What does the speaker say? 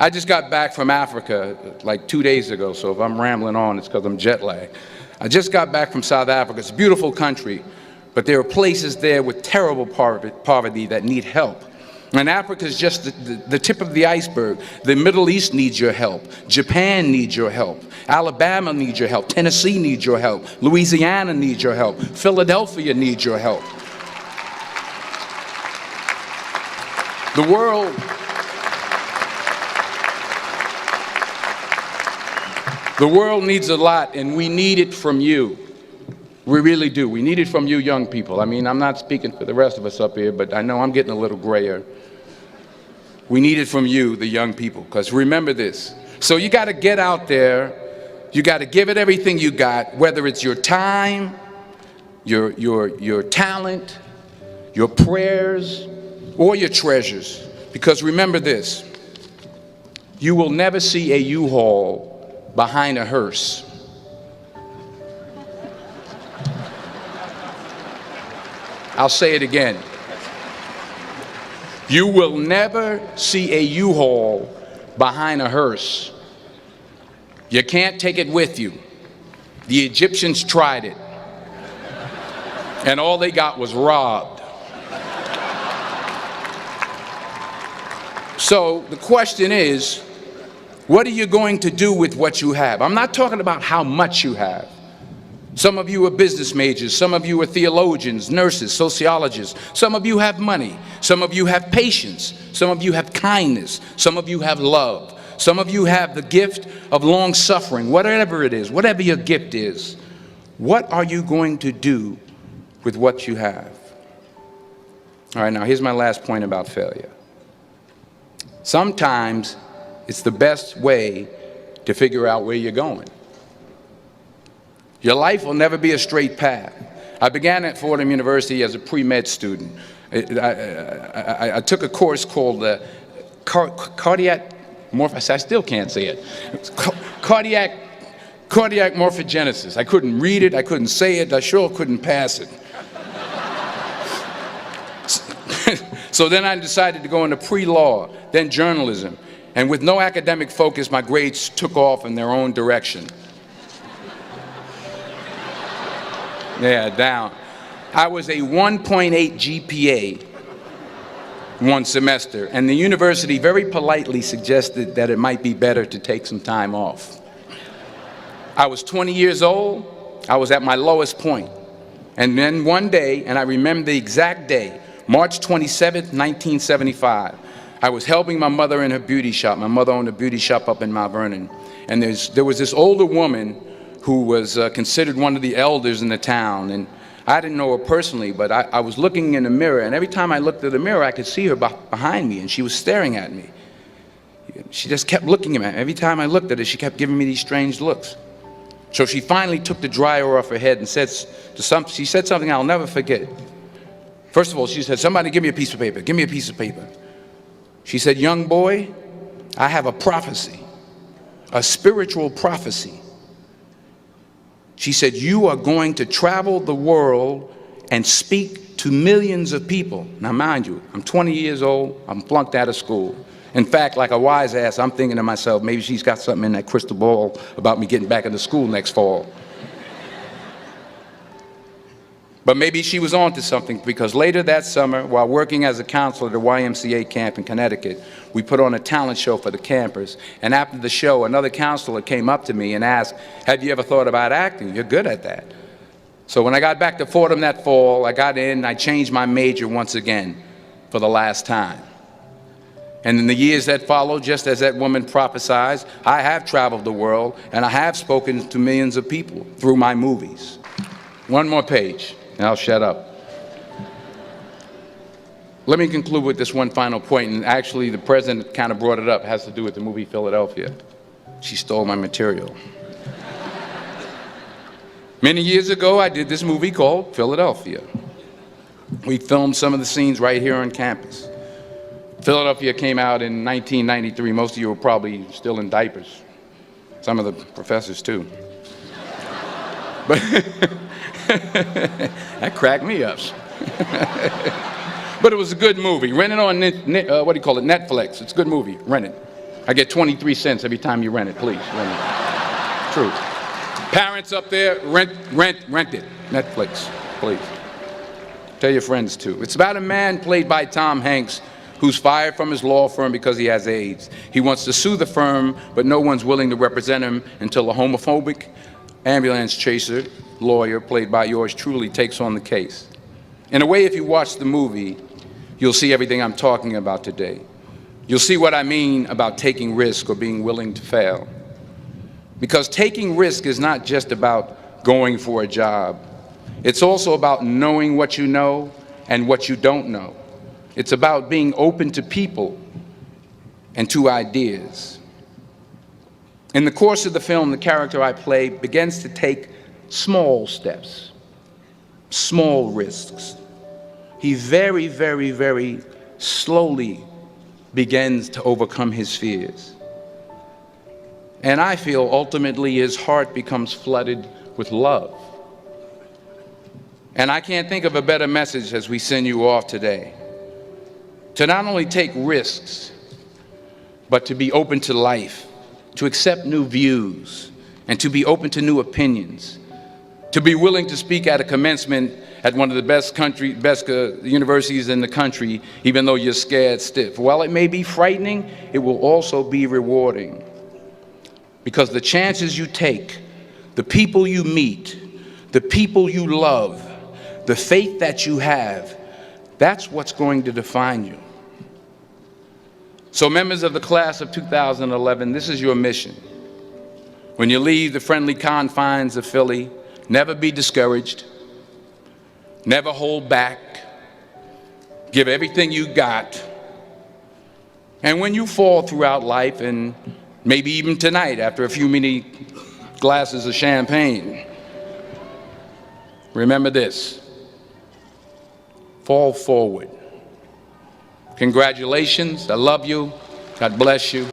I just got back from Africa like 2 days ago, so if I'm rambling on, it's because I'm jet lagged. I just got back from South Africa. It's a beautiful country, but there are places there with terrible poverty that need help. And Africa is just the tip of the iceberg. The Middle East needs your help. Japan needs your help. Alabama needs your help. Tennessee needs your help. Louisiana needs your help. Philadelphia needs your help. The world needs a lot, and we need it from you. We really do. We need it from you young people. I mean, I'm not speaking for the rest of us up here, but I know I'm getting a little grayer. We need it from you, the young people, because remember this. So you got to get out there. You got to give it everything you got, whether it's your time, your talent, your prayers, or your treasures. Because remember this. You will never see a U-Haul behind a hearse. I'll say it again. You will never see a U-Haul behind a hearse. You can't take it with you. The Egyptians tried it, and all they got was robbed. So the question is, what are you going to do with what you have? I'm not talking about how much you have. Some of you are business majors, some of you are theologians, nurses, sociologists. Some of you have money, some of you have patience, some of you have kindness, some of you have love. Some of you have the gift of long suffering, whatever it is, whatever your gift is. What are you going to do with what you have? All right, now here's my last point about failure. Sometimes it's the best way to figure out where you're going. Your life will never be a straight path. I began at Fordham University as a pre-med student. I took a course called cardiac morphogenesis. I still can't say it. Cardiac morphogenesis. I couldn't read it, I couldn't say it, I sure couldn't pass it. So then I decided to go into pre-law, then journalism. And with no academic focus, my grades took off in their own direction. Yeah, down. I was a 1.8 GPA one semester, and the university very politely suggested that it might be better to take some time off. I was 20 years old. I was at my lowest point. And then one day, and I remember the exact day, March 27th, 1975, I was helping my mother in her beauty shop. My mother owned a beauty shop up in Mount Vernon. And there was this older woman who was considered one of the elders in the town. And I didn't know her personally, but I was looking in the mirror, and every time I looked at the mirror, I could see her behind me, and she was staring at me. She just kept looking at me. Every time I looked at her, she kept giving me these strange looks. So she finally took the dryer off her head and she said something I'll never forget. First of all, she said, "Somebody give me a piece of paper. Give me a piece of paper." She said, "Young boy, I have a prophecy, a spiritual prophecy." She said, "You are going to travel the world and speak to millions of people." Now, mind you, I'm 20 years old, I'm flunked out of school. In fact, like a wise ass, I'm thinking to myself, maybe she's got something in that crystal ball about me getting back into school next fall. But maybe she was on to something, because later that summer, while working as a counselor at the YMCA camp in Connecticut, we put on a talent show for the campers. And after the show, another counselor came up to me and asked, "Have you ever thought about acting? You're good at that." So when I got back to Fordham that fall, I got in and I changed my major once again for the last time. And in the years that followed, just as that woman prophesied, I have traveled the world and I have spoken to millions of people through my movies. One more page, and I'll shut up. Let me conclude with this one final point, and actually the president kind of brought it up. It has to do with the movie Philadelphia. She stole my material. Many years ago, I did this movie called Philadelphia. We filmed some of the scenes right here on campus. Philadelphia came out in 1993. Most of you were probably still in diapers. Some of the professors too. But that cracked me up. But it was a good movie. Rent it on Netflix. It's a good movie. Rent it. I get 23 cents every time you rent it, please. Rent it. True. Parents up there, rent it. Netflix, please. Tell your friends too. It's about a man played by Tom Hanks who's fired from his law firm because he has AIDS. He wants to sue the firm, but no one's willing to represent him until a homophobic ambulance chaser lawyer, played by yours truly, takes on the case. In a way, if you watch the movie, you'll see everything I'm talking about today. You'll see what I mean about taking risk or being willing to fail. Because taking risk is not just about going for a job. It's also about knowing what you know and what you don't know. It's about being open to people and to ideas. In the course of the film, the character I play begins to take small steps, small risks. He very, very, very slowly begins to overcome his fears. And I feel ultimately his heart becomes flooded with love. And I can't think of a better message as we send you off today. To not only take risks, but to be open to life, to accept new views, and to be open to new opinions, to be willing to speak at a commencement at one of the best universities in the country, even though you're scared stiff. While it may be frightening, it will also be rewarding. Because the chances you take, the people you meet, the people you love, the faith that you have, that's what's going to define you. So members of the class of 2011, this is your mission. When you leave the friendly confines of Philly, never be discouraged, never hold back, give everything you got. And when you fall throughout life, and maybe even tonight after a few many glasses of champagne, remember this: fall forward. Congratulations, I love you, God bless you.